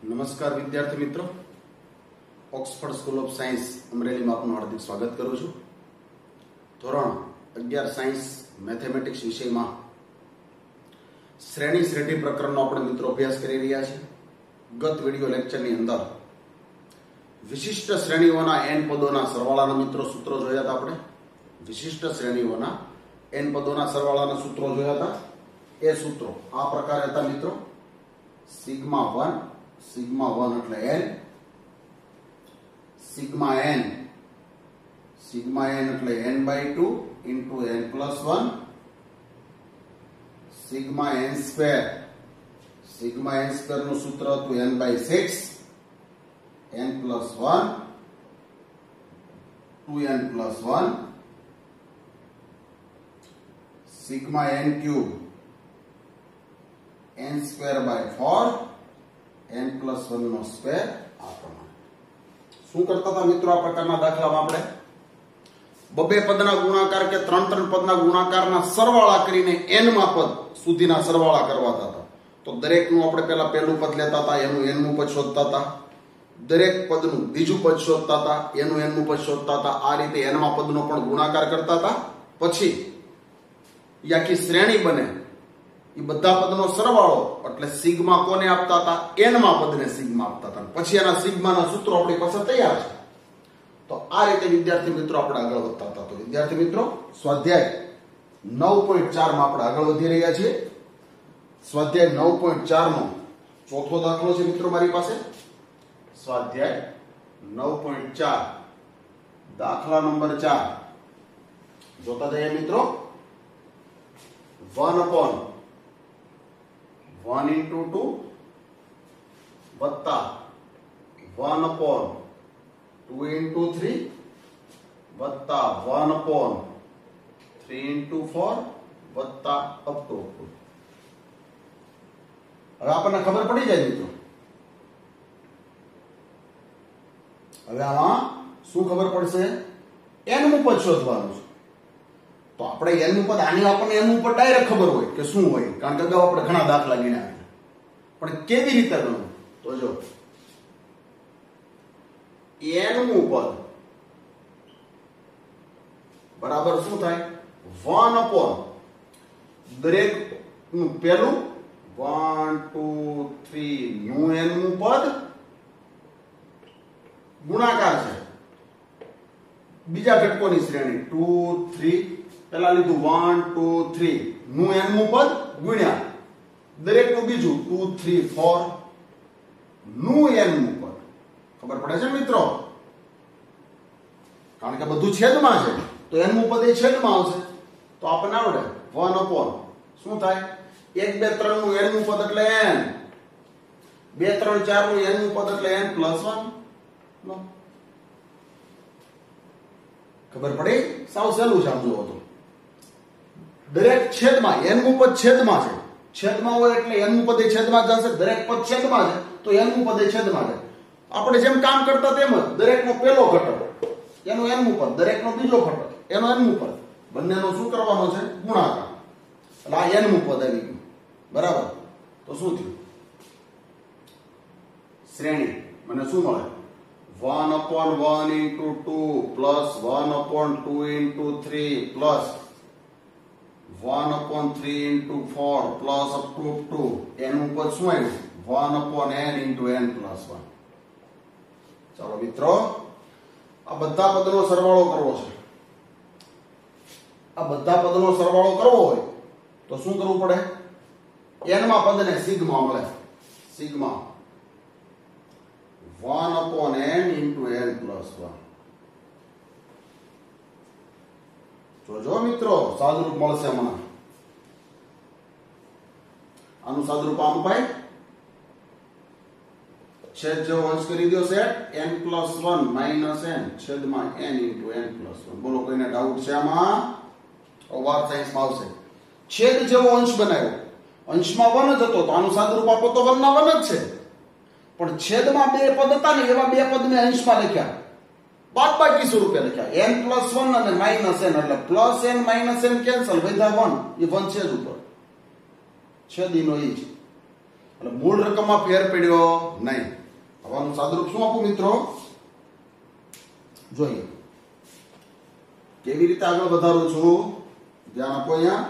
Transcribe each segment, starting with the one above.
નમસ્કાર વિદ્યાર્થી મિત્રો, ઓક્સફર્ડ સ્કૂલ ઓફ સાયન્સ અમરેલીમાં આપનું હાર્દિક સ્વાગત કરું છું. ધોરણ 11 સાયન્સ મેથેમેટિક્સ વિષયમાં શ્રેણી શ્રેઢી પ્રકરણનો આપણે મિત્રો અભ્યાસ કરી રહ્યા છીએ. ગત વિડિયો લેક્ચરની અંદર વિશિષ્ટ શ્રેણીઓના n પદોના સરવાળાના મિત્રો સૂત્રો જોયા હતા. આપણે વિશિષ્ટ શ્રેણીઓના n પદોના સરવાળાના સૂત્રો જોયા હતા. એ સૂત્રો આ પ્રકારે હતા મિત્રો: સિગ્મા 1 એટલે n, સિગ્મા n એટલે n/2 into n+1, sigma n square નું સૂત્ર હતું n/6, n+1 2n+1, sigma n³ n²/4 n+1 નો સ્ક્વેર. આ પ્રમાણે શું કરતા હતા મિત્રો? આ પ્રકારના દાખલામાં આપણે બબે પદના ગુણાકાર કે ત્રણ પદના ગુણાકારના સરવાળા કરીને n માં પદ સુધીના સરવાળા કરવાતા હતા. તો દરેકનું આપણે પહેલા પહેલું પદ લેતા હતા, એનું n મું પદ શોધતા હતા. દરેક પદનું બીજું પદ શોધતા હતા, એનું n મું પદ શોધતા હતા. આ રીતે n માં પદનો પણ ગુણાકાર કરતા હતા. પછી આખી શ્રેણી બને એ બધા પદનો સરવાળો એટલે સિગ્મા કોને આપતા હતા? n માં પદને સિગ્મા આપતા હતા. પછી એના સિગ્માના સૂત્રો આપણી પાસે તૈયાર છે. તો આ રીતે વિદ્યાર્થી મિત્રો આપણે આગળ વધતા હતા. તો વિદ્યાર્થી મિત્રો, સ્વાધ્યાય 9.4 માં આપણે આગળ વધી રહ્યા છીએ. સ્વાધ્યાય 9.4 નો ચોથો દાખલો છે મિત્રો મારી પાસે. સ્વાધ્યાય 9.4 દાખલા નંબર 4 જોતા જઈએ મિત્રો. 1/1 into 2 વત્તા 1/2 into 3 વત્તા 1/3 into 4 વત્તા up to 2. હવે આપણને ખબર પડી જાય મિત્રો. હવે આમાં શું ખબર પડશે? n નું પદ શોધવાનું છે. તો આપણે n નું પદ, આની આપણને n નું પદ ડાયરેક્ટ ખબર હોય કે શું હોય, કારણ કે અગાઉ આપણે ઘણા દાખલા ગણ્યા. પણ કેવી રીતે ગણવું? તો જો n નું પદ બરાબર શું થાય? 1/, દરેક નું પહેલું 1 2 3 નું n નું પદ ગુણાકાર છે બીજા ઘટકોની શ્રેણી 2 3. પહેલા લીધું 1 2 3 નું n નું પદ ગુણ્યા દરેક નું બીજું 2 3 4 નું n નું પદ. ખબર પડે છે મિત્રો? કારણ કે બધું છેદમાં છે તો n નું પદ એ છેદમાં આવશે. તો આપણને આવડે 1/, શું થાય? 1 2 3 નું n નું પદ એટલે n, 2 3 4 નું n નું પદ એટલે n+1. ખબર પડી? સાવ સહેલું છે. આમ જુઓ તો દરેક છેદમાં n નું પદ છેદમાં છે. છેદમાં હોય એટલે n નું પદ એ છેદમાં જશે. દરેક પદ છેદમાં છે તો n નું પદ એ છેદમાં છે. આપણે જેમ કામ કરતા તેમ જ દરેકનો પહેલો ઘટક એનું n નું પદ, દરેકનો બીજો ઘટક એનો n નું પદ, બંનેનો શું કરવાનો છે? ગુણાકાર. એટલે આ n નું પદ આવી ગયું. બરાબર. તો શું થયું? શ્રેણી મને શું મળે? 1/1 into 2 plus 1/2 into 3 plus 1/3 into 4 plus up to 2. એનું પદ શું આવ્યું? 1/n into n+1. ચાલો મિત્રો, આ બધા પદનો સરવાળો કરવો છે. આ બધા પદનો સરવાળો કરવો હોય તો શું કરવું પડે? n માં પદને સિગ્મા મળે. Sigma 1/n into n+1. જોજો મિત્રો, સાદુરૂપ મળશે હમણાં. આનું સાદુરૂપ આમ પાય છેદ જેવો અંશ કરી દો સેટ n+1 - n છેદમાં n into n+1. બોલો, કોઈને ડાઉટ છે આમાં? વાર સાયન્સમાં આવશે. છેદ જેવો અંશ બનાવ્યો, અંશમાં 1 જ હતો તો આનું સાદુરૂપ આપો તો 1 ના 1 જ છે. પણ છેદમાં બે પદ હતા ને એવા બે પદને અંશમાં લખ્યા, બાદબાકી સ્વરૂપે લખ્યા. n+1 અને -n એટલે +n - n કેન્સલ, વધ્યા 1. એ 1 છે જ ઉપર, છેદીનો ઈ છે. એટલે મૂળ રકમમાં ફેર પડ્યો નહીં. હવાનું સાદુરૂપ શું આપું મિત્રો? જોઈએ કેવી રીતે આગળ વધારું છું. ધ્યાન આપો. અહીંયા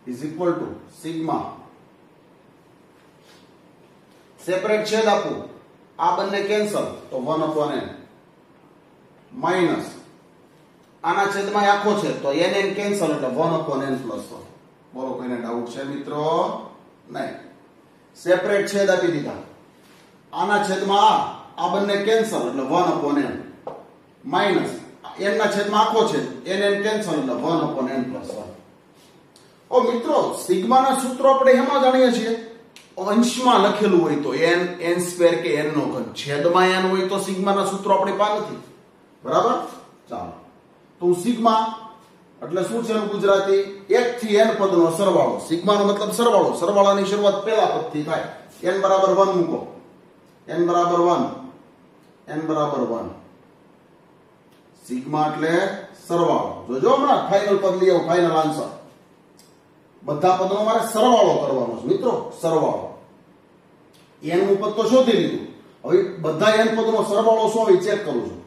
is equal to sigma separate છેદ આપું, આ બંને કેન્સલ તો 1/n માઇનસ આના છેદમાં આખો છે તો n કેન્સલ એટલે 1/n પ્લસ 1. બોલો કોઈને ડાઉટ છે મિત્રો? નહીં. સેપરેટ છેદ આપી દીધા, આના છેદમાં આ બંને કેન્સલ એટલે 1/n માઇનસ n ના છેદમાં આખો છે n કેન્સલ એટલે 1/n પ્લસ 1. ઓ મિત્રો, સિગ્માના સૂત્રો આપણે એમાં જાણીએ છીએ, અંશમાં લખેલું હોય તો n² કે n નો ઘન, છેદમાં n હોય તો સિગ્માના સૂત્રો આપણી પાસે નથી. બરાબર? ચાલો તો સિગ્મા એટલે શું છે ગુજરાતી? 1 થી n પદનો સરવાળો. સિગ્માનો મતલબ સરવાળો. સરવાળાની શરૂઆત પહેલા પદથી થાય. n બરાબર 1 મૂકો. n બરાબર 1. n બરાબર 1. સિગ્મા એટલે સરવાળો. જોજો હમણાં ફાઇનલ પદ લઈ આવો, ફાઇનલ આન્સર. બધા પદનો મારે સરવાળો કરવાનો છે મિત્રો, સરવાળો. n નું પદ તો શોધી લીધું, હવે બધા n પદનો સરવાળો શું હોય ચેક કરું છું.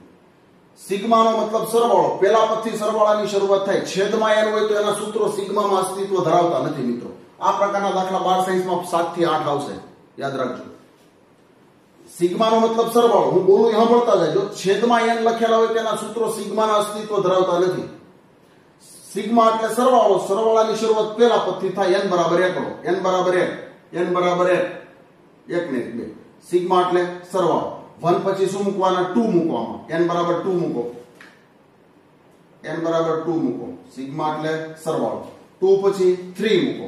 સિગ્માનો મતલબ સરવાળો, પહેલા પદથી સરવાળાની શરૂઆત થાય. છેદમાં n હોય તો એના સૂત્રો સિગ્મામાં અસ્તિત્વ ધરાવતા નથી મિત્રો. આ પ્રકારના દાખલા 12 સાયન્સમાં 7 થી 8 આવશે, યાદ રાખજો. સિગ્માનો મતલબ સરવાળો, હું બોલું એ સાંભળતા જાજો. છેદમાં n લખેલા હોય તેના સૂત્રો સિગ્માના અસ્તિત્વ ધરાવતા નથી. સિગ્મા એટલે સરવાળો, સરવાળાની શરૂઆત પહેલા પદથી થાય. n બરાબર 1 લો, n બરાબર 1, n બરાબર 1, 1 ને 2. સિગ્મા એટલે સરવાળો. 1 પછી શું મૂકવાના? 2 મૂકવામાં. n બરાબર 2 મૂકો, n બરાબર 2 મૂકો. સિગ્મા એટલે સરવાળો. 2 પછી 3 મૂકો.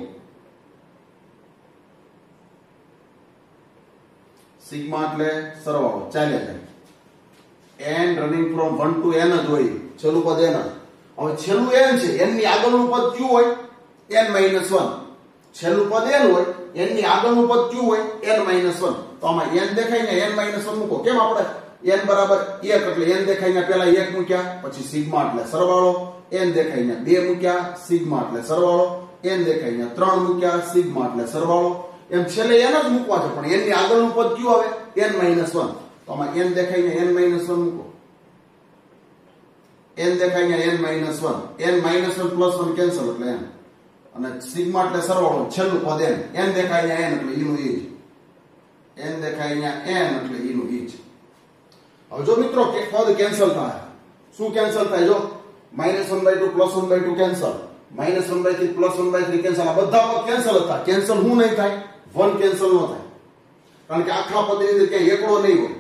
સિગ્મા એટલે સરવાળો. ચાલે જાય. n running from 1 to n જ હોય, છેલ્લું પદ n જ. હવે છેલ્લું n છે, n ની આગળનું પદ કયું હોય? n - 1. છેલ્લું પદ n હોય, n ની આગળનું પદ કયું હોય? n - 1. તો આમાં n દેખાય ને n - 1 મૂકો. કેમ? આપણે n બરાબર 1 એટલે n દેખાય ને પહેલા 1 મૂક્યા, પછી સિગ્મા એટલે સરવાળો. n દેખાય ને 2 મૂક્યા, સિગ્મા એટલે સરવાળો. n દેખાય ને 3 મૂક્યા, સિગ્મા એટલે સરવાળો. એમ છેલ્લે n જ મૂકવા છે, પણ n ની આગળનું પદ કયું આવે? n - 1. તો આમાં n દેખાય ને n - 1 મૂકો. n દેખાય ને n - 1, n - 1 પ્લસ 1 કેન્સલ એટલે n, અને સિગ્મા એટલે સરવાળો. છેલ્લું પદ n દેખાય ને n એટલે e નું e જ, n દેખાય ને n એટલે e નું e જ. હવે જો મિત્રો કે પદ કેન્સલ થાય, શું કેન્સલ થાય? જો -1/2 +1/2 કેન્સલ, -1/3 +1/3 કેન્સલ. આ બધા પદ કેન્સલ હતા. કેન્સલ હું નહીં થાય? 1 કેન્સલ ન થાય, કારણ કે આખા પદની અંદર ક્યાંય એકડો નહીં હોય.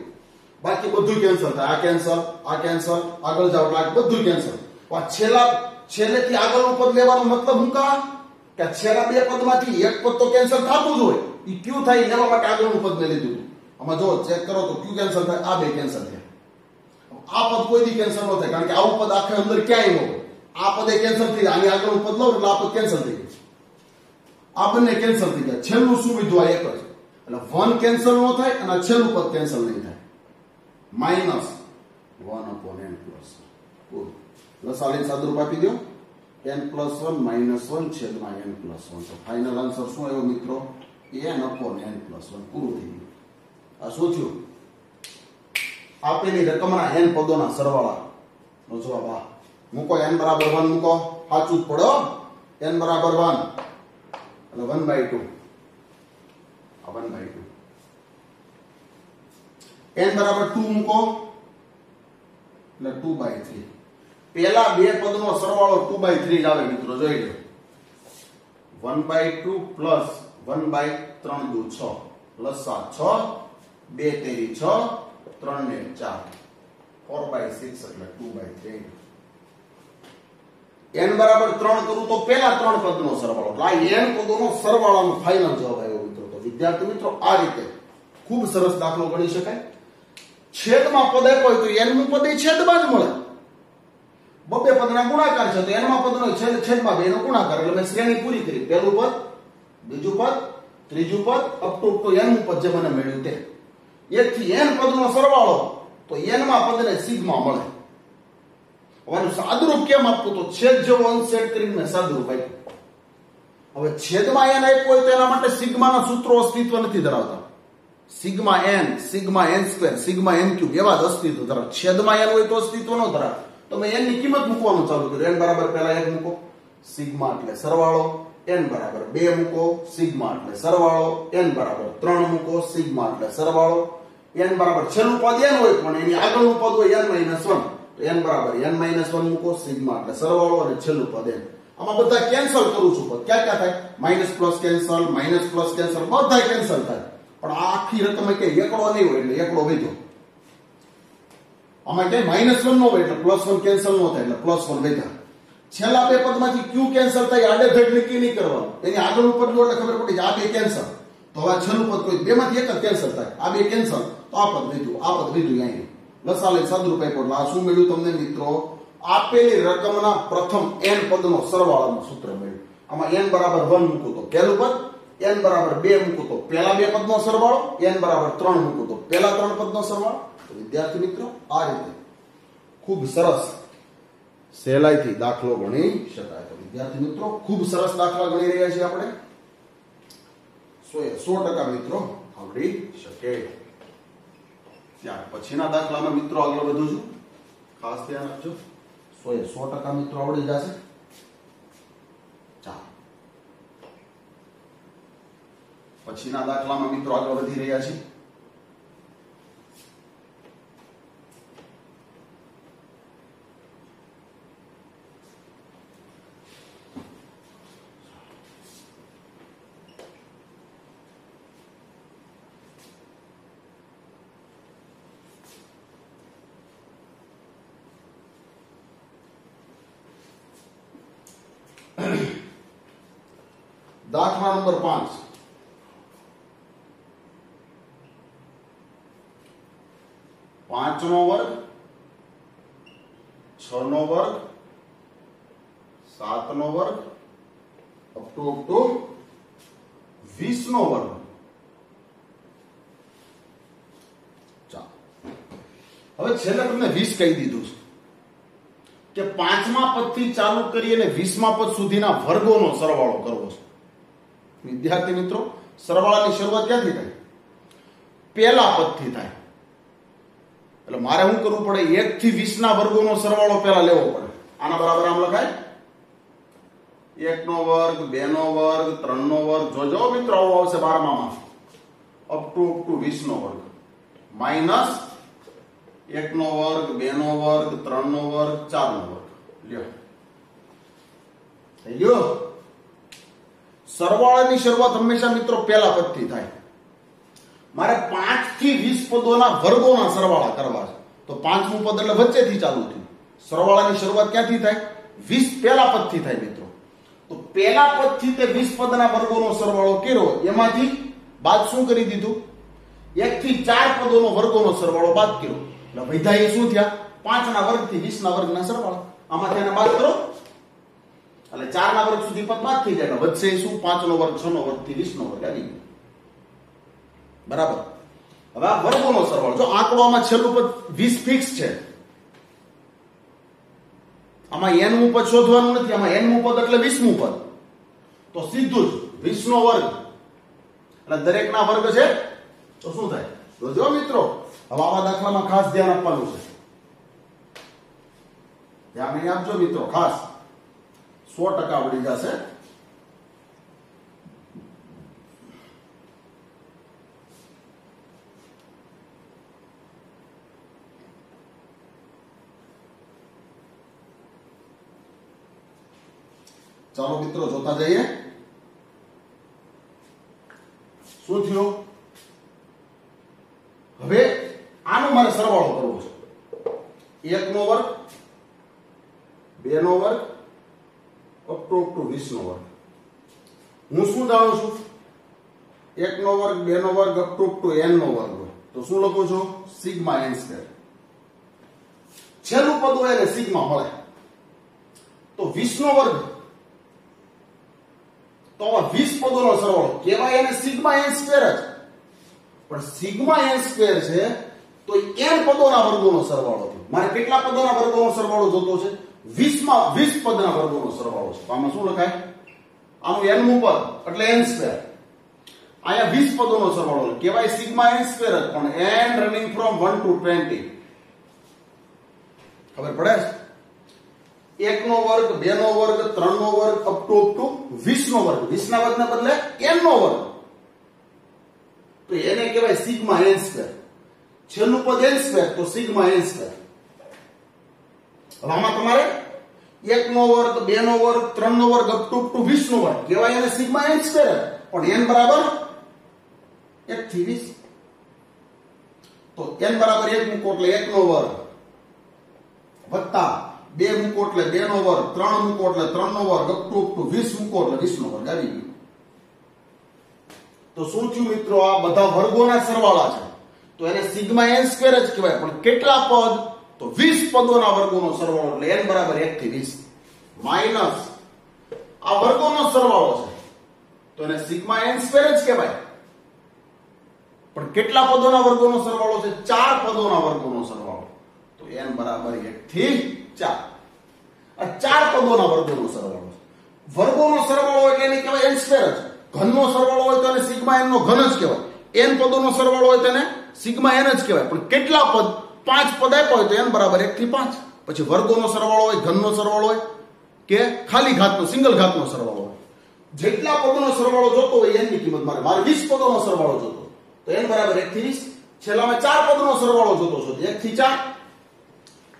બાકી બધું કેન્સલ થાય. આ કેન્સલ, આ કેન્સલ, આગળ જાવ એટલે બધું કેન્સલ. છેલ્લેથી આગળનું પદ લેવાનો મતલબ હું કા કે છેલ્લા બે પદમાંથી એક પદ તો કેન્સલ થતું જ હોય. ઈ ક્યુ થાય લેવા માટે આગળનું પદ મેં લીધું. આમાં જો ચેક કરો તો ક્યુ કેન્સલ થાય, આ બે કેન્સલ થયા. આ પદ કોઈ દી કેન્સલ ન થાય, કારણ કે આવું પદ આખે અંદર ક્યાંય ન હોય. આ પદે કેન્સલ થઈ જાય, આની આગળનું પદ લઉં એટલે આ પદ કેન્સલ થઈ જાય. આ બંને કેન્સલ થઈ ગયા. છેલ્લું શું વિધું? આ એક જ. એટલે 1 કેન્સલ ન થાય અને છેલ્લું પદ કેન્સલ નહીં થાય. -1/n plus 1. લસાઅની સાદુરૂપ આપી દો. n + 1 - 1 છેદમાં n + 1. તો ફાઇનલ આન્સર શું આવ્યો મિત્રો? n/n + 1. પૂરું થઈ ગયું. આ શું થયું? આપેલી રકમના n પદોના સરવાળા નો જવાબ આ. મૂકો n બરાબર 1 મૂકો, સાચું જ પડો. n બરાબર 1 એટલે 1/2. આ 1/2. n બરાબર 2 મૂકો એટલે 2/3. પહેલા બે પદનો સરવાળો 2/3 જ આવે મિત્રો, જોઈ લો. 1/2 પ્લસ 1/3 દુ 6 પ્લસ 6 2 તેરી 6 3 ને 4 4/6 એટલે 2/3. n બરાબર 3 કરું તો પહેલા 3 પદનો સરવાળો, એટલે આ n પદોનો સરવાળાનો ફાઇનલ જવાબ આવ્યો મિત્રો. તો વિદ્યાર્થી મિત્રો આ રીતે ખૂબ સરસ દાખલો ગણી શકાય. છેદમાં પદ આપ્યો હોય તો n નું પદ એ છેદમાં જ મળે. બબે પદના ગુણાકાર છે તો n માં પદનો છેદમાં 2 નો ગુણાકાર, એટલે મેં શ્રેણી પૂરી કરી. પહેલું પદ, બીજું પદ, ત્રીજું પદ, અપ ટુ n નું પદ જે મને મળ્યું તે. 1 થી n પદનો સરવાળો તો n માં પદને સિગ્મા મળે. હવે સાદુરૂપ કેમ આપવું? તો છેદ જેવો અંશ સેટ કરીને મેં સાદુરૂપ આપ્યું. હવે છેદમાં n આપ્યું હોય તો એના માટે સિગ્માના સૂત્રો અસ્તિત્વ નથી ધરાવતા. Sigma n, sigma n square, sigma n cube એવા જ અસ્તિત્વ ધરાવે. છેદમાં n હોય તો અસ્તિત્વ ન ધરાવે. તો મેં n ની કિંમત મૂકવાનું ચાલુ કર્યું. n બરાબર પહેલા 1 મૂકો, સિગ્મા એટલે સરવાળો, n બરાબર 2 મૂકો, સિગ્મા એટલે સરવાળો, n બરાબર 3 મૂકો, સિગ્મા એટલે સરવાળો, n બરાબર છેલ્લું પદ n હોય પણ એની આગળનું પદ હોય n - 1, તો n બરાબર n - 1 મૂકો, સિગ્મા એટલે સરવાળો અને છેલ્લું પદ n. આમાં બધા કેન્સલ કરું છું. પદ ક્યાં ક્યાં થાય? Minus plus cancel, minus plus cancel, બધા કેન્સલ થાય. પણ આ આખી રકમ કે એકડો નહીં હોય એટલે એકડો વધ્યો. આમાં ક્યાંય -1 નો હોય એટલે +1 કેન્સલ નો થાય એટલે +1 વધ્યા. છેલ્લા બે પદમાંથી ક્યુ કેન્સલ થાય આડેધડ નક્કી નહીં કરવાનું. એની આગળનું પદ લો એટલે ખબર પડી કે આ બે કેન્સલ. તો હવે છેલ્લું પદ કોઈ બેમાંથી એક જ કેન્સલ થાય. આ બે કેન્સલ તો આ પદ વધ્યું, આ પદ વધ્યું. અહીં લસા લઈ સાદુરૂપ આપ્યું એટલે આ શું મળ્યું તમને મિત્રો? આપેલી રકમના પ્રથમ n પદનો સરવાળાનું સૂત્ર મળ્યું. આમાં n બરાબર 1 મૂકું તો પહેલું પદ, n બરાબર 2 મૂકું તો પહેલા બે પદનો સરવાળો, n બરાબર 3 મૂકું તો પહેલા 3 પદનો સરવાળો. તો વિદ્યાર્થી મિત્રો આ રીતે ખૂબ સરસ સહેલાઈથી દાખલો ગણી શકાય. તો વિદ્યાર્થી મિત્રો ખૂબ સરસ દાખલા ગણી રહ્યા છીએ આપણે. 100% મિત્રો આવડી શકે. ત્યાર પછીના દાખલામાં મિત્રો આગળ વધું છું. ખાસ ધ્યાન આપજો. 100% મિત્રો આવડી જશે. ચાલો પછીના દાખલામાં મિત્રો આગળ વધી રહ્યા છીએ. દાખલા નંબર 5. 5 નો વર્ગ, 6 નો વર્ગ, 7 નો વર્ગ, અપ ટુ 20 નો વર્ગ. ચાલો હવે છેલ્લે તમને 20 કહી દીધું છે કે 5મા પદથી ચાલુ કરી અને 20મા પદ સુધીના વર્ગોનો સરવાળો કરવો છે. વિદ્યાર્થી મિત્રો સરવાળાની શરૂઆત ક્યાંથી થાય? પહેલા પદથી થાય. એટલે મારે શું કરવું પડે? 1 થી 20 ના વર્ગોનો સરવાળો પહેલા લેવો પડે. આના બરાબર આમ લખાય 1 નો વર્ગ, 2 નો વર્ગ, 3 નો વર્ગ. જોજો મિત્રો આવો આવશે 12માં અપ ટુ 20 નો વર્ગ માઈનસ 1 નો વર્ગ, 2 નો વર્ગ, 3 નો વર્ગ, 4 નો વર્ગ. લ્યો થઈ ગયો. સરવાળાની શરૂઆત હંમેશા મિત્રો પહેલા પદથી થાય. મારે 5 થી 20 પદોના વર્ગોના સરવાળા કરવા છે. તો 5મું પદ એટલે વચ્ચેથી ચાલુ થયું. સરવાળાની શરૂઆત ક્યાંથી થાય? 20 પહેલા પદથી થાય મિત્રો. તો પહેલા પદથી તે 20 પદના વર્ગોનો સરવાળો કર્યો, એમાંથી બાદ શું કરી દીધું? 1 થી 4 પદોનો વર્ગોનો સરવાળો બાદ કર્યો. એટલે વૈધા એ શું થયા? 5 ના વર્ગથી 20 ના વર્ગના સરવાળા. આમાંથી એને બાદ કરો એટલે 4 ના વર્ગ સુધી પદ બાદ થઈ જાય. વચ્ચે શું? 5 નો વર્ગ, 6 નો વર્ગ થી 20 નો વર્ગ આવી ગયો. બરાબર. હવે આ વર્ગોનો સરવાળો. જો આંકડોમાં છેલ્લું પદ 20 ફિક્સ છે. આમાં n મું પદ શોધવાનું નથી. આમાં n મું પદ એટલે 20મું પદ. તો સીધું જ 20 નો વર્ગ એટલે દરેકના વર્ગ છે. તો શું થાય? તો જો મિત્રો હવે આવા દાખલામાં ખાસ ધ્યાન આપવાનું છે. ધ્યાન અહીં આપજો મિત્રો ખાસ. 100% આવડી જશે. ચાલો મિત્રો જોતા જઈએ. શું થયું? હવે આનો મારે સરવાળો કરવો છે. 1 નો વર્ગ, 2 નો વર્ગ, અપ ટુ 20 નો વર્ગ. હું શું જાણું છું? 1 નો વર્ગ, 2 નો વર્ગ, અપ ટુ n નો વર્ગ. તો શું લખું છું? Sigma n square. છેલ્લું પદ હોય એટલે સિગ્મા મળે. તો 20 નો વર્ગ તો 20 પદોનો સરવાળો કહેવાય એને સિગ્મા n સ્ક્વેર જ. પણ સિગ્મા n સ્ક્વેર છે તો n પદોના વર્ગોનો સરવાળો થયો. મારે કેટલા પદોના વર્ગોનો સરવાળો જોતો છે? 20 માં 20 પદના વર્ગોનો સરવાળો છે. તો આમાં શું લખાય? આનું n મું પદ એટલે n સ્ક્વેર. અહીંયા 20 પદોનો સરવાળો કહેવાય સિગ્મા n સ્ક્વેર જ, પણ n રનિંગ ફ્રોમ 1 to 20. ખબર પડે છે? 1 નો વર્ગ, 2 નો વર્ગ, 3 નો વર્ગ અપ ટુ 20 નો વર્ગ. 20 ના વર્ગને બદલે n નો વર્ગ. તો એને કહેવાય સિગ્મા n સ્ક્વેર. છેલ્લું પદ n સ્ક્વેર તો સિગ્મા n સ્ક્વેર. હવે આમાં તમારે 1 નો વર્ગ, 2 નો વર્ગ, 3 નો વર્ગ અપ ટુ 20 નો વર્ગ કહેવાય એને સિગ્મા n સ્ક્વેર, પણ n બરાબર 1 થી 20. તો n બરાબર 1 મૂકો એટલે 1 નો વર્ગ વત્તા 2 મૂકો એટલે 2 નો વર્ગ, 3 મૂકો એટલે 3 નો વર્ગ અપ ટુ 20 મૂકો એટલે 20 નો વર્ગ આવી ગયો. તો શું થયું મિત્રો? આ બધા વર્ગોના સરવાળા છે તો એને સિગ્મા n સ્ક્વેર જ કહેવાય, પણ કેટલા પદ? તો 20 પદોના વર્ગોનો સરવાળો એટલે n બરાબર 1 થી 20 માઈનસ આ વર્ગોનો સરવાળો છે તો એને સિગ્મા n સ્ક્વેર જ કહેવાય, પણ કેટલા પદોના વર્ગોનો સરવાળો છે? 4 પદોના વર્ગોનો સરવાળો તો n બરાબર 1 થી 4. આ 4 પદોના વર્ગોનો સરવાળો છે. વર્ગોનો સરવાળો એટલે એને કહેવાય n સ્ક્વેર જ. ઘનનો સરવાળો હોય તો એને સિગ્મા n નો ઘન જ કહેવાય. n પદોનો સરવાળો હોય તો એને સિગ્મા n જ કહેવાય, પણ કેટલા પદ? 5 પદ આપ્યા હોય તો n બરાબર 1 થી 5. પછી વર્ગોનો સરવાળો હોય, ઘનનો સરવાળો હોય કે ખાલી ઘાતનો સિંગલ ઘાતનો સરવાળો હોય, જેટલા પદોનો સરવાળો જોતો હોય n ની કિંમત મારે 20 પદોનો સરવાળો જોતો તો n બરાબર 1 થી 20. છેલ્લામાં 4 પદોનો સરવાળો જોતો છો 1 થી 4.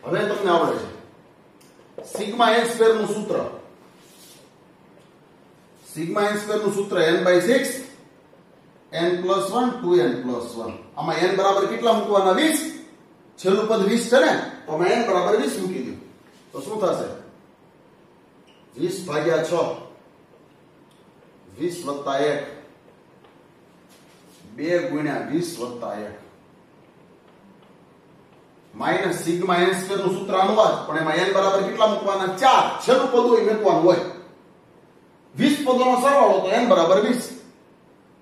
હવે તમને આવડે છે સિગ્મા n સ્ક્વેર નું સૂત્ર. સિગ્મા n સ્ક્વેર નું સૂત્ર n/6 n + 1 2n + 1. આમાં n બરાબર કેટલા મૂકવાના? 20. છેલ્લું પદ 20 છે ને, તો આમાં n બરાબર 20 મૂકી દો તો શું થશે? 20/6 20 + 1 2 × 20 + 1 માઈનસ સિગ્મા n સ્ક્વેર નું સૂત્ર અનુવાદ, પણ એમાં n બરાબર કેટલા મૂકવાના? 4. છેલ્લું પદ હોય મૂકવાનું હોય. 20 પદોનો સરવાળો તો n બરાબર 20.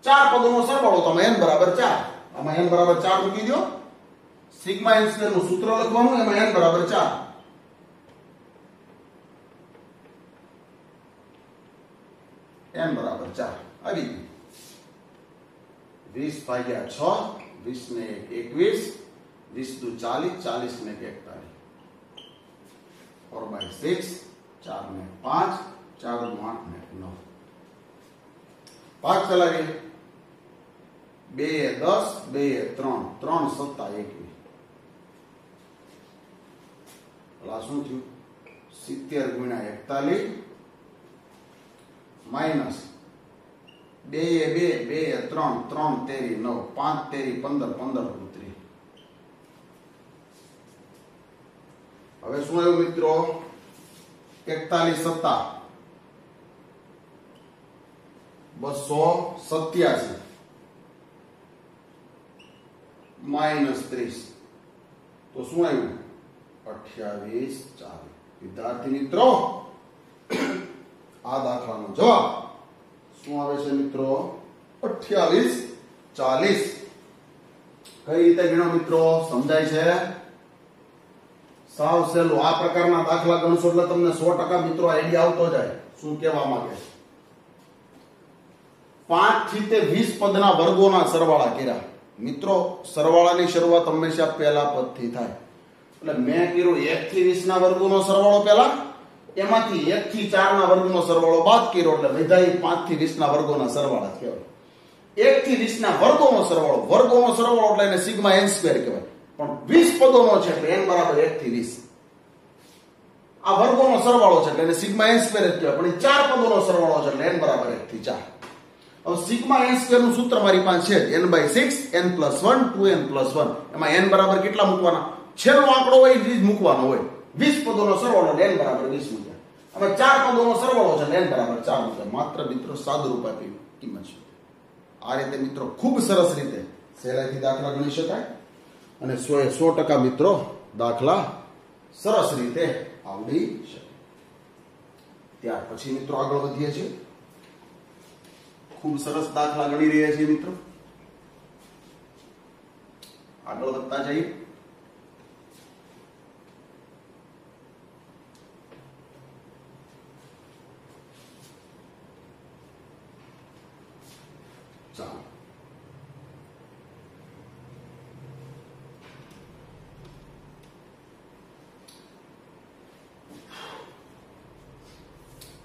4 પદોનો સરવાળો તો n બરાબર 4. આમાં n બરાબર 4 મૂકી દો. સિગ્મા n સ્ક્વેર નું સૂત્ર લખવાનું, એમાં n બરાબર 4. n બરાબર 4 આવી ગયું. 20/6 20 ને 21 20 દુ 40 40 ને 41 4/6 4 ને 5 4 દુ 8 ને 9 5 ચલાવીએ 2 10 2 3 3 7 21 આ શું થયું? 70 × 41 માઈનસ 2 2 2 3 3 તેરી 9 5 તેરી 15 15 દુ 30. હવે શું આવ્યું મિત્રો? 41 7 287 માઈનસ 30 તો શું આવ્યું? 28 40. વિદ્યાર્થી મિત્રો આ દાખલાનો જવાબ શું આવે છે મિત્રો? 28 40. કઈ રીતે ગણો મિત્રો? સમજાય છે? સાવ સહેલું. આ પ્રકારના દાખલા ગણશો એટલે તમને 100% મિત્રો આઈડિયા આવતો જાય શું કહેવા માંગે છે. 5 થી તે 20 પદના વર્ગોના સરવાળા કર્યા. મિત્રો સરવાળાની શરૂઆત હંમેશા પહેલા પદથી થાય. એટલે મેં કર્યું 1 થી 20 ના વર્ગોનો સરવાળો પહેલા, એમાંથી 1 થી 4 ના વર્ગનો સરવાળો બાદ કર્યો એટલે બધા 5 થી 20 ના વર્ગોના સરવાળા કહેવાય. 1 થી 20 ના વર્ગોનો સરવાળો એટલે એને સિગ્મા n સ્ક્વેર કહેવાય. પણ 20 પદોનો છે એટલે n બરાબર 1 થી 20. આ વર્ગોનો સરવાળો છે એટલે એને સિગ્મા n સ્ક્વેર જ કહેવાય. પણ 4 પદોનો સરવાળો છે એટલે n બરાબર 1 થી 4. હવે સિગ્મા n સ્ક્વેર નું સૂત્ર મારી પાસે છે n/6 n + 1 2n + 1. એમાં n બરાબર કેટલા મૂકવાના? છેલ્લો આંકડો હોય એ જ મૂકવાનો હોય. 20 પદોનો સરવાળો એટલે n બરાબર 20 મૂકે. હવે 4 પદોનો સરવાળો છે એટલે n બરાબર 4 મૂકે. માત્ર મિત્રો સાદુરૂપ આપી કિંમત છે. આ રીતે મિત્રો ખૂબ સરસ રીતે સહેલાઈથી દાખલા ગણી શકાય અને 100% મિત્રો દાખલા સરસ રીતે આવડી શકે. ત્યાર પછી મિત્રો આગળ વધીએ છીએ. ખૂબ સરસ દાખલા ગણી રહ્યા છીએ મિત્રો. આગળ વધતા જઈએ.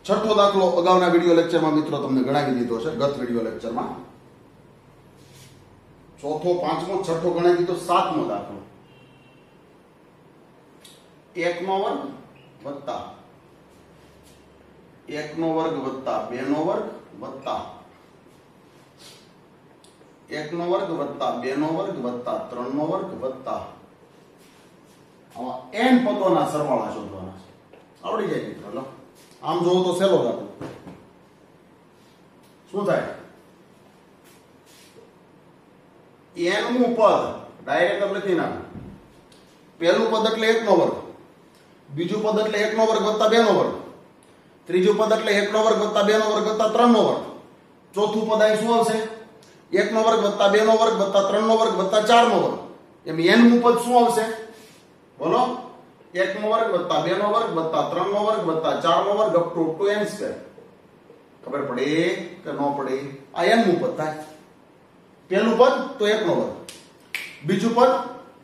છઠ્ઠો દાખલો અગાઉના વિડિયો લેક્ચરમાં મિત્રો તમને ગણાવી દીધો છે, ગત વિડિયો લેક્ચરમાં. ચોથો, પાંચમો, છઠ્ઠો ગણાવી દીધો. સાતમો દાખલો 1 નો વર્ગ વત્તા 1 નો વર્ગ વત્તા 2 નો વર્ગ વત્તા 1 નો વર્ગ વત્તા 2 નો વર્ગ વત્તા 3 નો વર્ગ વત્તા આવા n પદોના સરવાળા શોધવાના છે. આવડી જાય મિત્રો. લો આમ જોવો તો સહેલો દાખલો. શું થાય? n મું પદ ડાયરેક્ટ લખી નાખો. પહેલું પદ એટલે 1 નો વર્ગ, બીજું પદ એટલે 1 નો વર્ગ વત્તા 2 નો વર્ગ, ત્રીજું પદ એટલે 1 નો વર્ગ વત્તા 2 નો વર્ગ વત્તા 3 નો વર્ગ, ચોથું પદ અહીં શું આવશે? 1 નો વર્ગ વત્તા 2 નો વર્ગ વત્તા 3 નો વર્ગ વત્તા 4 નો વર્ગ. એમ n મું પદ શું આવશે? બોલો. 1 નો વર્ગ વત્તા 2 નો વર્ગ વત્તા 3 નો વર્ગ વત્તા 4 નો વર્ગ અપ ટુ 2n². ખબર પડે કે ન પડે? આ n મું પદ થાય. પહેલું પદ તો 1 નો વર્ગ, બીજું પદ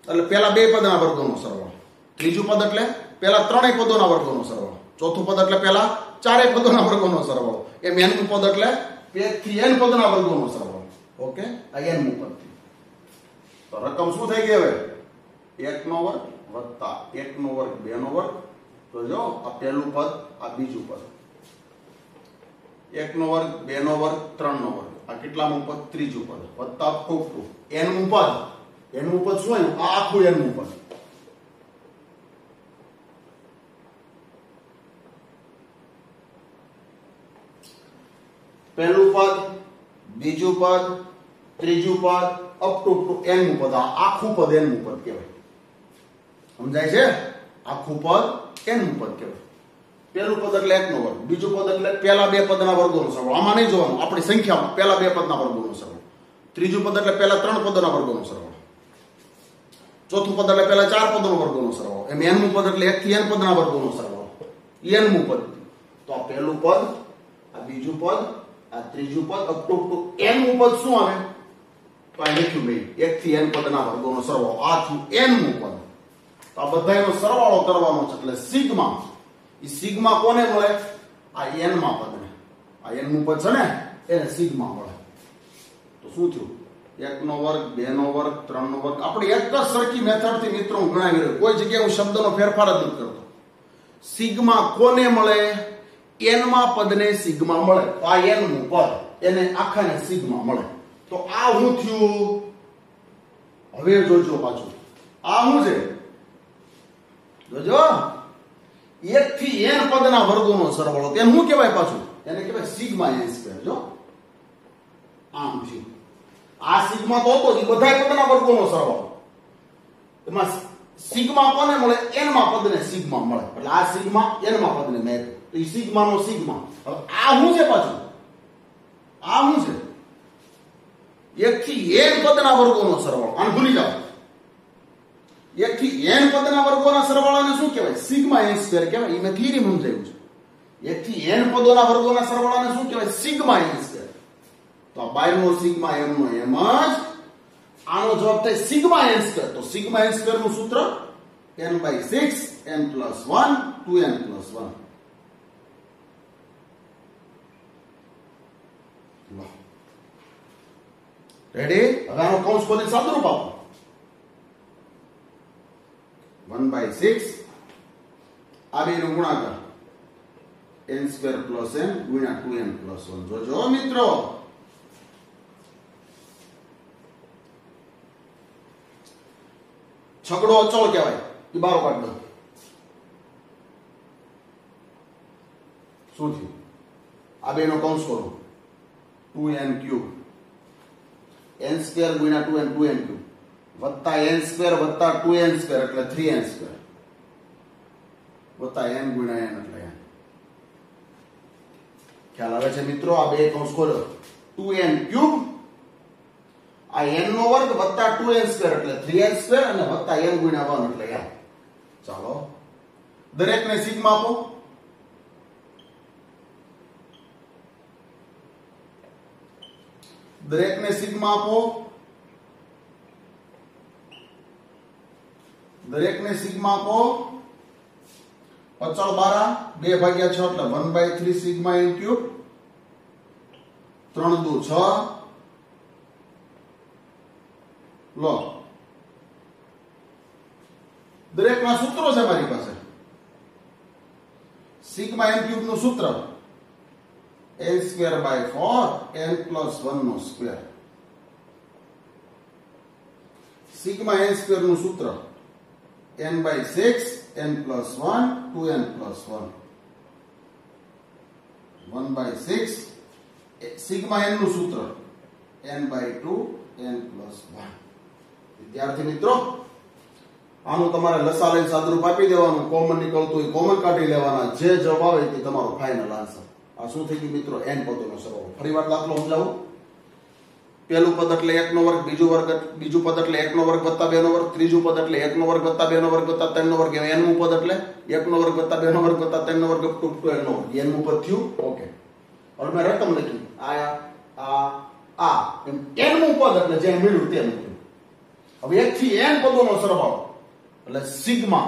એટલે પહેલા બે પદના વર્ગોનો સરવાળો, ત્રીજું પદ એટલે પહેલા ત્રણેય પદોના વર્ગોનો સરવાળો, ચોથું પદ એટલે પહેલા ચારેય પદોના વર્ગોનો સરવાળો. એમ n મું પદ એટલે 1 થી n પદના વર્ગોનો સરવાળો. ઓકે, આ n મું પદ થી. તો રકમ શું થઈ ગઈ હવે? 1 નો વર્ગ વત્તા 1 નો વર્ગ 2 નો વર્ગ. તો જો આ પહેલું પદ, આ બીજું પદ. 1 નો વર્ગ 2 નો વર્ગ 3 નો વર્ગ. આ કેટલામું પદ? ત્રીજું પદ. વત્તા ટોટલ n મું પદ. n મું પદ શું આવ્યું? આ આખું n મું પદ. પહેલું પદ, બીજું પદ, ત્રીજું પદ અપ ટુ n મું પદ. આ આખું પદ n મું પદ કહેવાય. સમજાય છે? આખું પદ n મું પદ કહેવાય. પહેલું પદ એટલે 1 નો વર્ગ, બીજું પદ એટલે પહેલા બે પદના વર્ગોનો સરવાળો. આમાં નહીં જોવાનું, આપણી સંખ્યામાં પહેલા બે પદના વર્ગોનો સરવાળો. ત્રીજું પદ એટલે પહેલા 3 પદોના વર્ગોનો સરવાળો. ચોથું પદ એટલે પહેલા 4 પદોના વર્ગોનો સરવાળો. એમ n મું પદ એટલે 1 થી n પદના વર્ગોનો સરવાળો. n મું પદ. તો આ પહેલું પદ, આ બીજું પદ, આ ત્રીજું પદ અપ ટુ n મું પદ શું આવે? તો આ લખ્યું મેં 1 થી n પદના વર્ગોનો સરવાળો. આ થયું n મું પદ. તો આ બધાનો સરવાળો કરવાનો છે એટલે સિગ્મા. ઈ સિગ્મા કોને મળે? આ n માં પદને. આ n મું પદ છે ને, એને સિગ્મા મળે. તો શું થયું? 1 નો વર્ગ 2 નો વર્ગ 3 નો વર્ગ. આપણે એક જ સરખી મેથડથી મિત્રો હું ગણાવી રહ્યો, કોઈ જગ્યાએ હું શબ્દનો ફેરફાર જ નથી કરતો. સિગ્મા કોને મળે? n માં પદને સિગ્મા મળે. તો આ n મું પદ, એને આખાને સિગ્મા મળે. તો આ શું થયું? હવે જોજો પાછું. આ શું છે? જોજો. 1 થી n પદના વર્ગોનો સરવાળો. તેને શું કહેવાય પાછું? એને કહેવાય સિગ્મા n². જો આમ છે. આ સિગ્મા તો હતો જ, બધા પદના વર્ગોનો સરવાળો. એમાં સિગ્મા કોને મળે? n માં પદને સિગ્મા મળે. એટલે આ સિગ્મા n માં પદને મેપ. તો ઈ સિગ્માનો સિગ્મા. હવે આ શું છે પાછું? આ શું છે? 1 થી n પદના વર્ગોનો સરવાળો. આને ભૂલી જાઓ. 1 થી n પદના વર્ગોના સરવાળાને શું કહેવાય? સિગ્મા n² કહેવાય. એ મેં થિયરી સમજાવ્યું છે. 1 થી n પદોના વર્ગોના સરવાળાને શું કહેવાય? Sigma n². તો આ બાયનો સિગ્મા m નો એમ જ. આનો જવાબ થાય સિગ્મા n². તો સિગ્મા n² નું સૂત્ર n/6 n+1 2n+1. રેડી? હવે આનો કૌંસ ખોલી સાદુરૂપ આપો. 1/6 આ બેનો ગુણાકાર n² + n ગુણ્યા 2n+1. જોજો મિત્રો, છગડો અચળ કહેવાય. એ બારો કાઢ દો. શું થયું? આ બેનો કૌંસ કરો. 2n³ n² ગુણ્યા 2n 2n³ વત્તા n² વત્તા 2n² એટલે 3n² વત્તા n ગુણ્યા n એટલે n. ખ્યાલ આવે છે મિત્રો? આ બે કૌંસ ખોલો. 2n³ આ n નો વર્ગ વત્તા 2n² એટલે 3n² અને વત્તા n ગુણ્યા 1 એટલે n. ચાલો દરેકને સિગ્મા આપો. દરેકને સિગ્મા આપો. દરેકને સિગ્મા આપો. અચળ 12 2/6 એટલે 1/3 સિગ્મા n ક્યુબ 3 દુ 6 લો દરેકના સૂત્રો છે મારી પાસે સિગ્મા n ક્યુબ નું સૂત્ર n²/4 n+1 નો સ્ક્વેર સિગ્મા n² નું સૂત્ર n/6 n+1 2n+1 1/6 sigma n નું સૂત્ર n/2 n+1 વિદ્યાર્થી મિત્રો આનું તમારે લસા લઈને સાદરૂપ આપી દેવાનું કોમન નીકળતું હોય કોમન કાઢી લેવાના જે જવાબ આવે તે તમારો ફાઇનલ આન્સર આ શું થઈ ગયું મિત્રો n પદોનો સરવાળો ફરીવાર દાખલો સમજાવું પહેલું પદ એટલે 1 નો વર્ગ બીજું પદ એટલે 1 નો વર્ગ વત્તા 2 નો વર્ગ ત્રીજું પદ એટલે 1 નો વર્ગ વત્તા 2 નો વર્ગ વત્તા 3 નો વર્ગ n નું પદ એટલે 1 નો વર્ગ વત્તા 2 નો વર્ગ વત્તા 3 નો વર્ગ અપ ટુ n નો વર્ગ n નું પદ થયું ઓકે હવે મેં રકમ લખી આ n નું પદ એટલે જે મળ્યું તે મૂક્યું હવે 1 થી n પદોનો સરવાળો એટલે સિગ્મા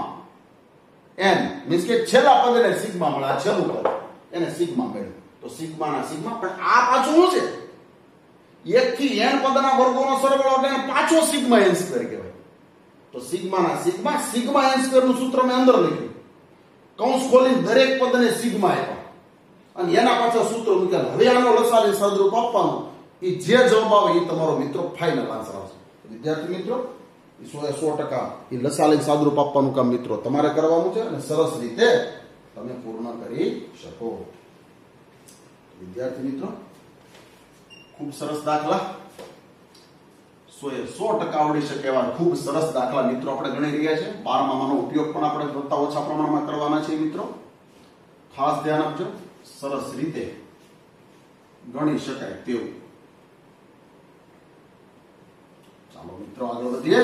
n મીન્સ કે છેલ્લા પદને સિગ્મા મળે આ છેલ્લું પદ એને સિગ્મા મળ્યું તો સિગ્મા ના સિગ્મા પણ આ પાછું શું છે 1 થી n પદના વર્ગોનો સરવાળો એટલે પાછો સિગ્મા n² કહેવાય તો સિગ્મા ના સિગ્મા n² નું સૂત્ર મેં અંદર લખ્યું કૌંસ ખોલીને દરેક પદને સિગ્મા આપ્યા અને એના પાછળ સૂત્ર મૂકેલ હવે આનો લસાલી સાદરૂપ આપવાનું એ જે જવાબ આવે એ તમારો મિત્રો ફાઇનલ આન્સર આવશે વિદ્યાર્થી મિત્રો 100% એ લસાલી સાદરૂપ આપવાનું કામ મિત્રો તમારે કરવાનું છે અને સરસ રીતે તમે પૂર્ણ કરી શકો વિદ્યાર્થી મિત્રો ખૂબ સરસ દાખલા 100% આવડી શકે એવા ખૂબ સરસ દાખલા મિત્રો આપણે ગણી રહ્યા છે 12મા માનો ઉપયોગ પણ આપણે વધતા ઓછા પ્રમાણમાં કરવાના છે મિત્રો ખાસ ધ્યાન આપજો સરસ રીતે ગણી શકાય તેવું ચાલો મિત્રો આગળ વધીએ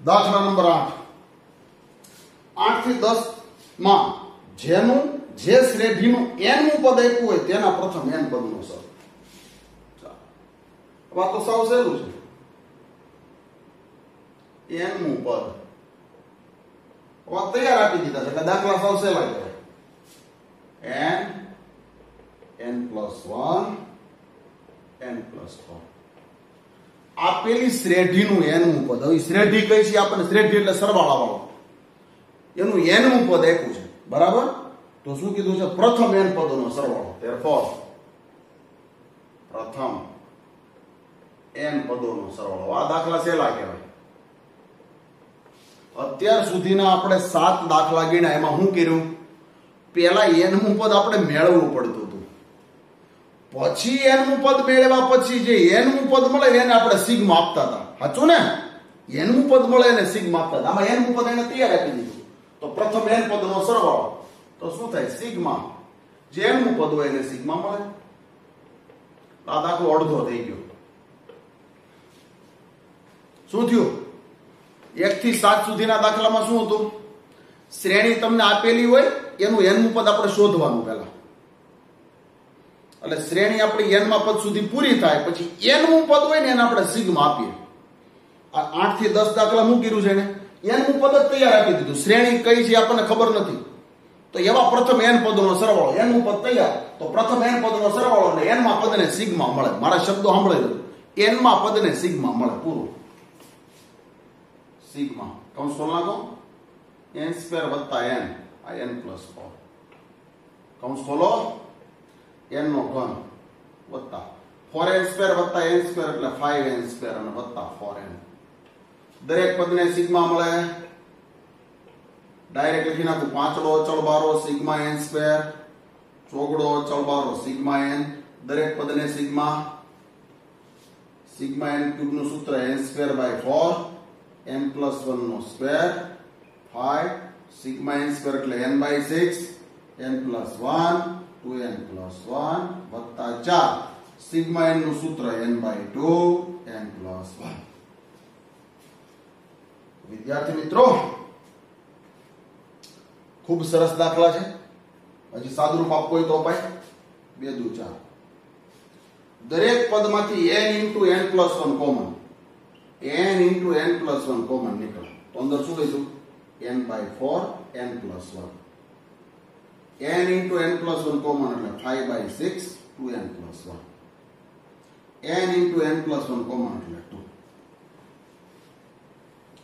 દાખલા નંબર 8 થી 10 માં જે શ્રેઢીનું n નું પદ આપ્યું હોય તેના પ્રથમ n પદનો સરવાળો આ તો સાવ સહેલું છે n નું પદ તૈયાર આપી દીધા છે એટલે દાખલા સાવ સહેલા કહેવાય n+1 n+4 આપેલી શ્રેઢીનું n નું પદ હવે શ્રેઢી કઈ છે આપણને શ્રેઢી એટલે સરવાળા વાળો એનું n નું પદ આપ્યું છે બરાબર તો શું કીધું છે પ્રથમ n પદોનો સરવાળો therefore પ્રથમ n પદોનો સરવાળો આ દાખલા સહેલા કહેવાય અત્યાર સુધીના આપણે 7 દાખલા ગણ્યા એમાં શું કર્યું પહેલા n નું પદ આપણે મેળવવું પડતું હતું પછી n નું પદ મેળવ્યા પછી જે n નું પદ મળે એને આપણે સિગ્મા આપતા હતા સાચું ને n નું પદ મળે એને સિગ્મા આપતા હતા આમાં n નું પદ એને તૈયાર આપી દીધું તો પ્રથમ n પદનો સરવાળો તો શું થાય સિગ્મા જે n નું પદ હોય એને સિગ્મા મળે આ દાખલો અડધો થઈ ગયો શું થયું 1 થી 7 સુધીના દાખલામાં શું હતું શ્રેણી તમને આપેલી હોય એનું n નું પદ આપણે શોધવાનું પહેલા એટલે શ્રેણી આપણી n માં પદ સુધી પૂરી થાય પછી n નું પદ હોય ને એને આપણે સિગ્મા આપીએ આ 8 થી 10 દાખલા શું કર્યું છે એને n નું પદ જ તૈયાર આપી દીધું શ્રેણી કઈ છે આપણને ખબર નથી તો એવા પ્રથમ n પદનો સરવાળો n નું પદ તૈયાર તો પ્રથમ n પદનો સરવાળો અને n માં પદને સિગ્મા મળે મારા શબ્દો સાંભળે n માં પદને સિગ્મા મળે પૂરું સિગ્મા કૌંસ ખોલ નાખો n² વત્તા n આ n+4 કૌંસ ખોલો n નો ઘન વત્તા 4n² વત્તા n² એટલે 5n² અને વત્તા 4n દરેક પદને સિગ્મા મળે ડાયરેક્ટ લખી નાખું પાંચડો અચળ બારો સિગ્મા n² ચોગડો અચળ બારો સિગ્મા n દરેક પદને સિગ્મા n ક્યુબ નું સૂત્ર n²/4 n+1 નો સ્ક્વેર 5 સિગ્મા n² એટલે n/6 n+1 2n+1 વત્તા 4 સિગ્મા n નું સૂત્ર n/2 n+1 વિદ્યાર્થી મિત્રો खूब सरस दाखला है। हजी सादुरूप आपको હોય तो अपाय 2 દુ 4 दरेक पद मांथी n * n + 1 common n * n + 1 common निकळे तो अंदर શું લઈશું n/4 n + 1 n * n + 1 common એટલે 5/6 2n + 1 n * n + 1 कॉमन એટલે 2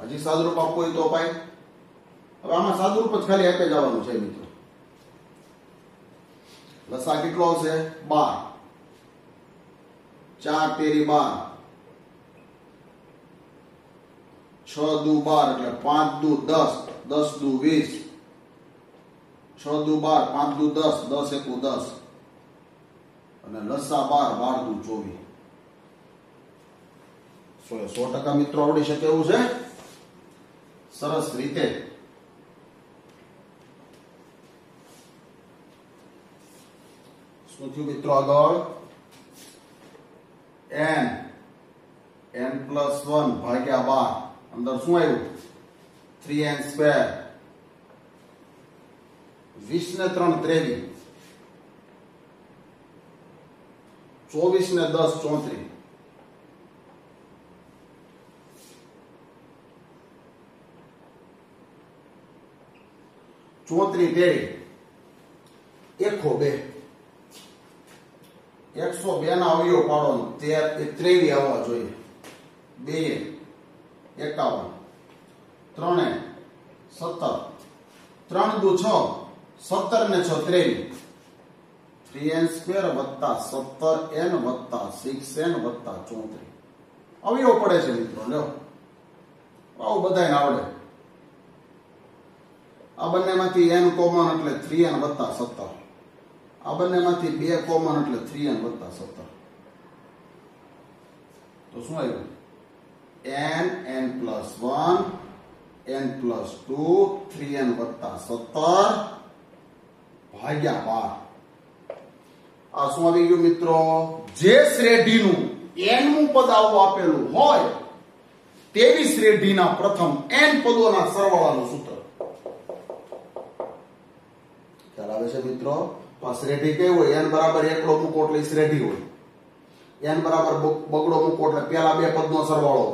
હજી સાદુરૂપ આપવું હોય તો અપાય। હવે આમાં સાદુરૂપ જ ખાલી આપે જવાનું છે મિત્રો। લસા કેટલો આવશે 12 4 તેરી 12 6 દુ 12 એટલે 5 દુ 10 10 દુ 20 6 દુ 12 5 દુ 10 10 એકુ 10 અને લસા 12 12 દુ 24 100% મિત્રો આવડી શકે એવું છે સરસ રીતે। શું થયું મિત્રો આગળ n + 1 ભાગ્યા 12 અંદર શું આવ્યું 3n² 20 ને 3 23 24 ને 10 34 34 તેરી 102 102 ના અવયવ પાડો 23 આવવા જોઈએ 2 51 3 17 3 દુ 6 17 ને 6 23 3n² + 17n + 6n + 34 અવયવ પડે છે મિત્રો લ્યો આવું બધાને આવડે। આ બંનેમાંથી n કોમન એટલે 3n + 17 આ બંનેમાંથી 2 કોમન એટલે 3n + 17 તો શું આવ્યું n + 1 n + 2 3n + 17 ભાગ્યા 12 આ શું આવી ગયું મિત્રો જે શ્રેઢીનું nમું પદ આવું આપેલું હોય તેવી શ્રેઢીના પ્રથમ n પદોના સરવાળાનું સૂત્ર ખ્યાલ આવે છે મિત્રો। આ શ્રેઢી કેવી હોય n બરાબર એકડો મૂકો એટલે શ્રેઢી હોય n બરાબર બગડો મૂકો એટલે પહેલા બે પદનો સરવાળો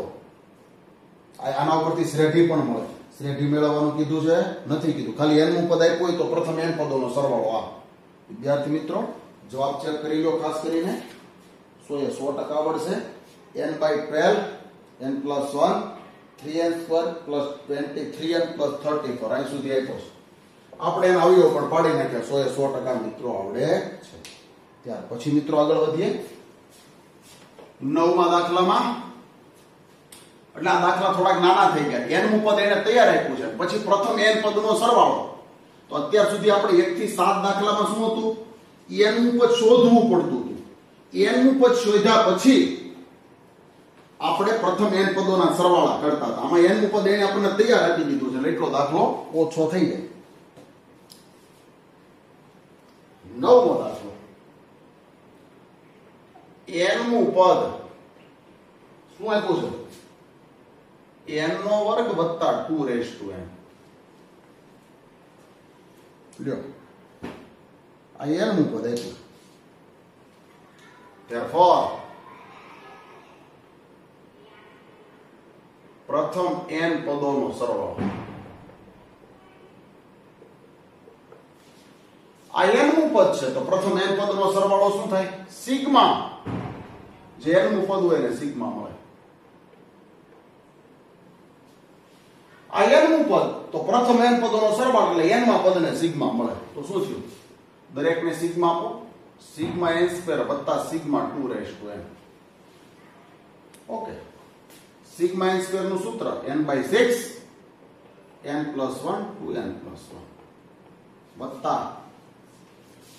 હોય આના ઉપરથી શ્રેઢી પણ મળે। શ્રેઢી મેળવવાનું કીધું છે નથી કીધું ખાલી n નું પદ આપ્યું હોય તો પ્રથમ n પદોનો સરવાળો આ વિદ્યાર્થી મિત્રો જવાબ ચેક કરી લો ખાસ કરીને 100% આવડશે n/12 n + 1 3n² + 23n + 34 અહીં સુધી આપ્યો છે આપણે એના અવયવ પણ પાડી નાખ્યા 100% મિત્રો આવડે છે। ત્યાર પછી મિત્રો આગળ વધીએ 9મા દાખલામાં એટલે આ દાખલા થોડાક નાના થઈ ગયા n મું પદ એને તૈયાર આપ્યું છે પછી પ્રથમ n પદનો સરવાળો તો અત્યાર સુધી આપણે 1 થી 7 દાખલામાં શું હતું n મું પદ શોધવું પડતું હતું n મું પદ શોધ્યા પછી આપણે પ્રથમ n પદોના સરવાળા કરતા હતા આમાં n મું પદ એને આપણને તૈયાર આપી દીધું છે એટલે એટલો દાખલો ઓછો થઈ જાય। 9મો દાખલો n મું પદ શું આપ્યું છે n નો વર્ગ વત્તા 2n લ્યો આ n મું પદ આપ્યું therefore પ્રથમ n પદોનો સરવાળો આ n મું પદ છે તો પ્રથમ n પદનો સરવાળો શું થાય સિગ્મા જે n મું પદ હોય એને સિગ્મા મળે આ n મું પદ તો પ્રથમ n પદોનો સરવાળો એટલે n માં પદને સિગ્મા મળે તો શું થયું દરેકને સિગ્મા આપો sigma n² + sigma 2n okay sigma n² નું સૂત્ર n/6 n + 1 2n + 1 વત્તા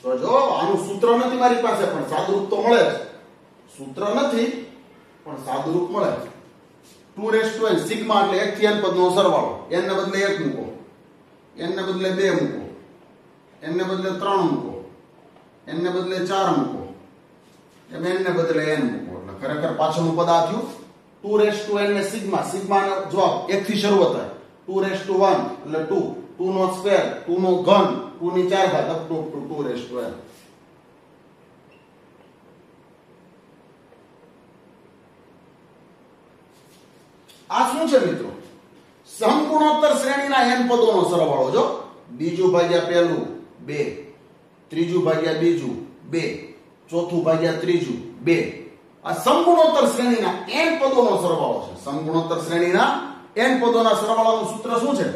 તો જો આનું સૂત્ર નથી મારી પાસે પણ સાદુરૂપ તો મળે જ સૂત્ર નથી પણ સાદુરૂપ મળે 2n સિગ્મા એટલે 1 થી n પદનો સરવાળો n ને બદલે 1 મૂકો n ને બદલે 2 મૂકો n ને બદલે 3 મૂકો n ને બદલે 4 મૂકો એમ n ને બદલે n મૂકો એટલે ખરેખર પાછળનું પદ આ થયું 2n ને સિગ્મા નો જવાબ 1 થી શરૂ થાય 2 એટલે 2 2 નો સ્ક્વેર, 2 નો ઘન, 2 ની 4 ઘાત up to 2 raise to n. આ શું છે મિત્રો? સમગુણોત્તર શ્રેણીના n પદોનો સરવાળો. જો બીજું ભાગ્યા પહેલું 2, ત્રીજું ભાગ્યા બીજું 2, ચોથું ભાગ્યા ત્રીજું 2. આ સમગુણોત્તર શ્રેણીના n પદોનો સરવાળો છે. સમગુણોત્તર શ્રેણીના n પદોના સરવાળાનું સૂત્ર શું છે?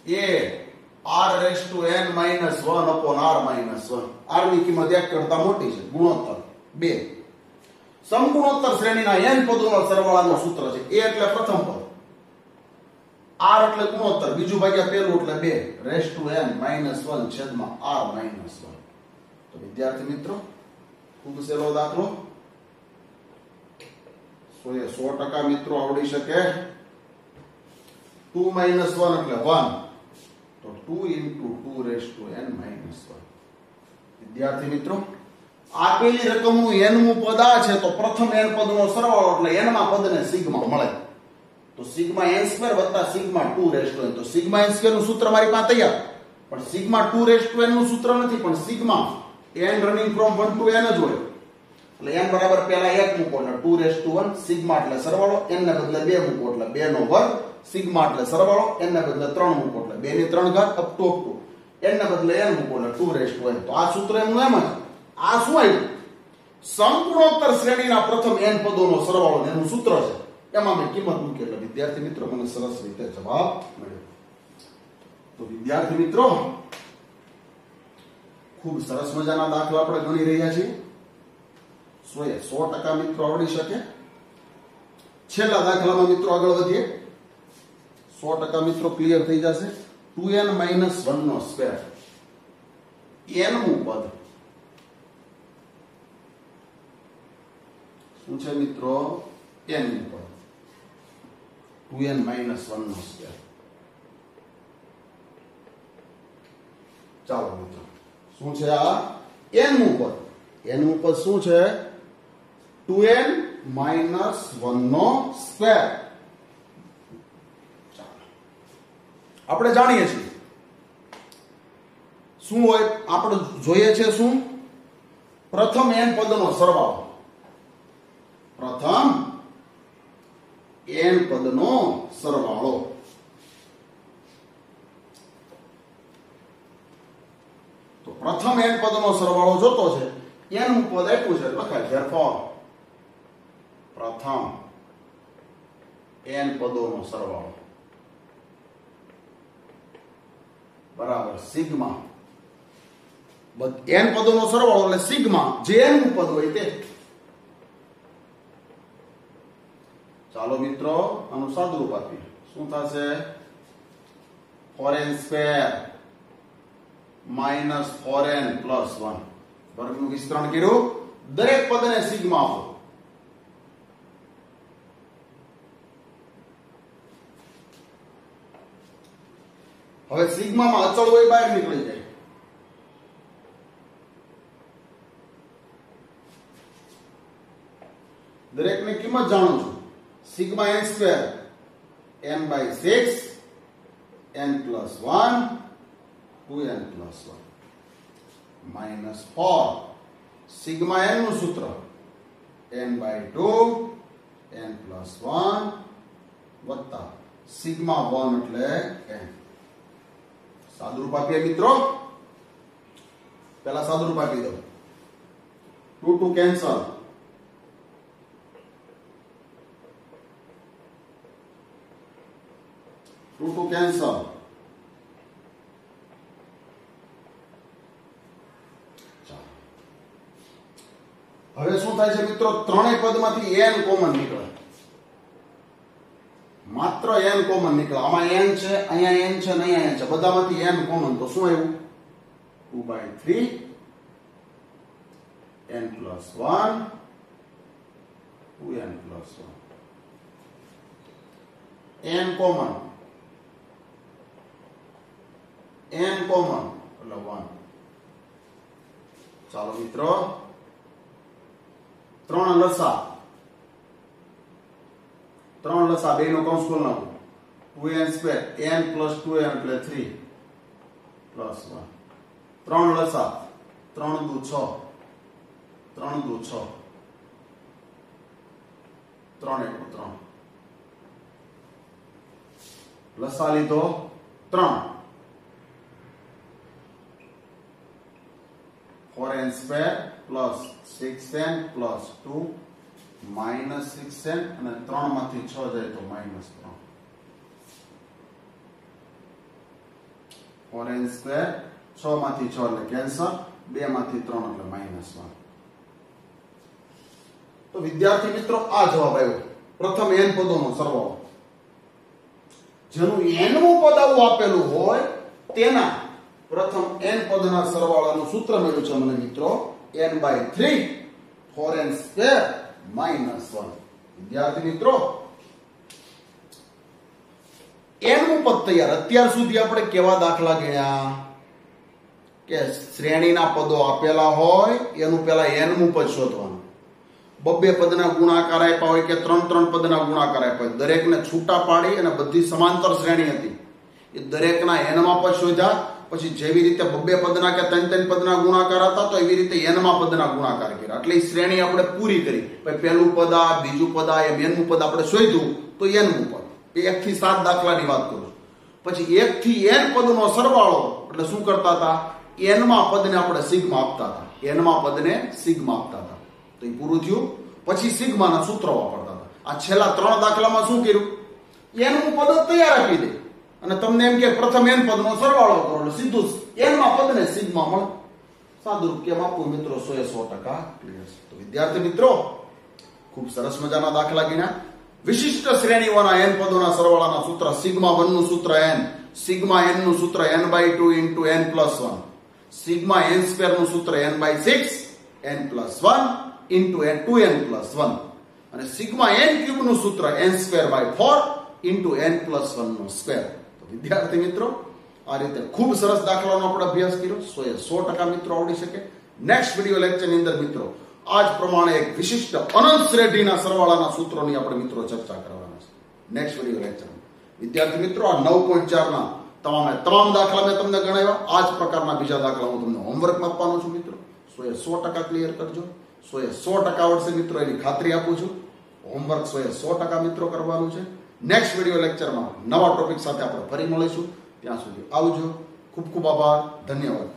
a r raise to n minus 1 upon r minus 1. r ની કિંમત 1 કરતા મોટી છે, ગુણોત્તર 2. સમગુણોત્તર શ્રેણીના n પદોના સરવાળાનું સૂત્ર છે. a એટલે પ્રથમ પદ, r એટલે ગુણોત્તર, બીજું ભાગ્યા પહેલું એટલે 2 રેઝ ટુ n માઈનસ 1 છેદમાં r માઈનસ 1. તો વિદ્યાર્થી મિત્રો, ખૂબ સહેલો દાખલો. 100% મિત્રો આવડી શકે. 2 માઈનસ 1 એટલે 1, તો 2 into 2 raise to n minus 1. વિદ્યાર્થી મિત્રો, આપેલી રકમનું n મું પદ આ છે, તો પ્રથમ n પદનો સરવાળો એટલે n માં પદને સિગ્મા મળે. તો સિગ્મા n સ્ક્વેર વત્તા સિગ્મા 2 રેઝ ટુ n. તો સિગ્મા n સ્ક્વેર નું સૂત્ર મારી પાસે તૈયાર, પણ સિગ્મા 2 રેઝ ટુ n નું સૂત્ર નથી, પણ sigma n running from 1 to n જ હોય. એટલે n બરાબર પહેલા 1 મૂકો એટલે 2 રેઝ ટુ 1, સિગ્મા એટલે સરવાળો, n ને બદલે 2 મૂકો એટલે 2 નો વર્ગ, સિગ્મા એટલે સરવાળો, n ને બદલે 3 મૂકો એટલે 2 ની 3 ઘાત અપ ટુ n ને બદલે n મૂકો એટલે 2 રેઝ ટુ n. તો આ સૂત્ર એમનું એમ જ. આ શું આવ્યું? સમગુણોત્તર શ્રેણીના પ્રથમ n પદોનો સરવાળો એનું સૂત્ર છે. એમાં મેં કિંમત મૂકી એટલે વિદ્યાર્થી મિત્રો મને સરસ રીતે જવાબ મળ્યો. તો વિદ્યાર્થી મિત્રો, ખૂબ સરસ મજાના દાખલા આપણે ગણી રહ્યા છીએ. 100% મિત્રો આવડી શકે. છેલ્લા દાખલામાં મિત્રો આગળ વધીએ. 100% મિત્રો ક્લિયર થઈ જશે. 2n માઈનસ 1 નો સ્ક્વેર, n મું પદ શું છે મિત્રો? n મું પદ 2n માઈનસ 1 નો સ્ક્વેર. ચાલો મિત્રો, શું છે આ? n મું પદ. n મું પદ શું છે? 2n માઈનસ 1 નો સ્ક્વેર. આપણે જાણીએ છીએ શું હોય? આપણે જોઈએ છે શું? પ્રથમ n પદનો સરવાળો. પ્રથમ n પદનો સરવાળો. તો પ્રથમ n પદનો સરવાળો જોતો છે. n નું પદ આપ્યું છે, લખાય ફેરફાર. પ્રથમ n પદોનો સરવાળો બરાબર સિગ્મા. n પદોનો સરવાળો એટલે સિગ્મા, જે n નું પદ હોય તે. ચાલો મિત્રો, આનું સાદુરૂપ આપીએ. શું થશે? 4n square minus 4n plus 1. વર્ગનું વિસ્તરણ કર્યું, દરેક પદને સિગ્મા આપો. હવે સિગ્મામાં અચળ હોય બહાર નીકળી જાય. દરેકની કિંમત જાણું છું. Sigma n square n by 6 n plus 1 2n plus 1 minus 4 sigma n નું સૂત્ર n બાય 2 n પ્લસ 1 વત્તા સિગ્મા 1 એટલે n. સાદુરૂપ આપીએ મિત્રો. પહેલા સાદુરૂપ આપી દો. 2 2 કેન્સલ. 2 2 કેન્સલ. હવે શું થાય છે મિત્રો? ત્રણેય પદમાંથી n કોમન નીકળે. માત્ર n કોમન નીકળે. આમાં n છે, અહીંયા n છે, અહીંયા n છે. બધામાંથી n કોમન. તો શું આવ્યું? 2/3 n plus 1 2n plus 1 n common એટલે 1. ચાલો મિત્રો, 3 લસા 2 નો કૌંસ ખોલ નાખો. 2n square n plus 2n એટલે 3 પ્લસ 1 3 લસા 3 દુ 6 3 દુ 6 3 એકુ 3 લસા લીધો 3 4n square plus 6n plus 2 minus 6n અને 3 માંથી 6 જાય તો માઇનસ 3 4n સ્ક્વેર 6 માંથી 6 એટલે કેન્સલ 2 માંથી 3 એટલે માઇનસ 1 તો વિદ્યાર્થી મિત્રો આ જવાબ આવ્યો પ્રથમ n પદોનો સરવાળો જેનું nમું પદ આવું આપેલું હોય તેના પ્રથમ n પદના સરવાળાનું સૂત્ર મળ્યું છે મને મિત્રો n/3 4n સ્ક્વેર માઇનસ 1 વિદ્યાર્થી મિત્રો nમું પદ તૈયાર અત્યાર સુધી આપણે કેવા દાખલા ગણ્યા કે શ્રેણીના પદો આપેલા હોય એનું પહેલા nમું પદ શોધવાનું બબ્બે પદના ગુણાકાર આપ્યા હોય કે ત્રણ પદના ગુણાકાર આપ્યા હોય દરેકને છૂટા પાડી અને બધી સમાંતર શ્રેણી હતી એ દરેકના n માં પદ શોધ્યા પછી જેવી રીતે બબ્બે પદના કે ત્રણ પદના ગુણાકાર હતા તો એવી રીતે n માં પદના ગુણાકાર કર્યા એટલે એ શ્રેણી આપણે પૂરી કરી પછી પહેલું પદ આ બીજું પદ આ એમ nમું પદ આપણે શોધ્યું તો nમું પદ એ 1 થી 7 દાખલાની વાત કરું પછી 1 થી n પદનો સરવાળો એટલે શું કરતા હતા n માં પદને આપણે સિગ્મા આપતા હતા n માં પદને સિગ્મા આપતા હતા તો એ પૂરું થયું પછી સિગ્માના સૂત્રો વાપરતા હતા આ છેલ્લા 3 દાખલામાં શું કર્યું nમું પદ તૈયાર આપી દે અને તમને એમ કે પ્રથમ n પદનો સરવાળો કરો એટલે સીધું n માં પદને સિગ્મા મળે સાદુરૂપ કેમ આપવું મિત્રો 100% ક્લિયર છે તો વિદ્યાર્થી મિત્રો ખૂબ સરસ મજાના દાખલા ગણ્યા વિશિષ્ટ શ્રેણીઓના n પદોના સરવાળાના સૂત્ર સિગ્મા 1 નું સૂત્ર n સિગ્મા n નું સૂત્ર n/2 * n + 1 sigma n square નું સૂત્ર n/6 n + 1 * 2n + 1 અને સિગ્મા n ક્યુબ નું સૂત્ર n²/4 * n + 1 નો સ્ક્વેર તો વિદ્યાર્થી મિત્રો આ રીતે ખૂબ સરસ દાખલાનો આપણે અભ્યાસ કર્યો 100% મિત્રો આવડી શકે નેક્સ્ટ વિડિયો લેક્ચરની અંદર મિત્રો આજ પ્રમાણે એક વિશિષ્ટ અનંત શ્રેણીના સરવાળાના સૂત્રોની આપણે મિત્રો ચર્ચા કરવાના છે નેક્સ્ટ વિડિયો લેક્ચરમાં વિદ્યાર્થી મિત્રો આ 9.4 ના તમામ દાખલા મેં તમને ગણાવ્યા આ જ પ્રકારના બીજા દાખલા હું તમને હોમવર્કમાં આપવાનો છું મિત્રો 100% ક્લિયર કરજો 100% આવડશે મિત્રો એની ખાતરી આપું છું હોમવર્ક 100% મિત્રો કરવાનું છે નેક્સ્ટ વિડિયો લેક્ચરમાં નવા ટોપિક સાથે આપણે ફરી મળીશું ત્યાં સુધી આવજો ખૂબ ખૂબ આભાર ધન્યવાદ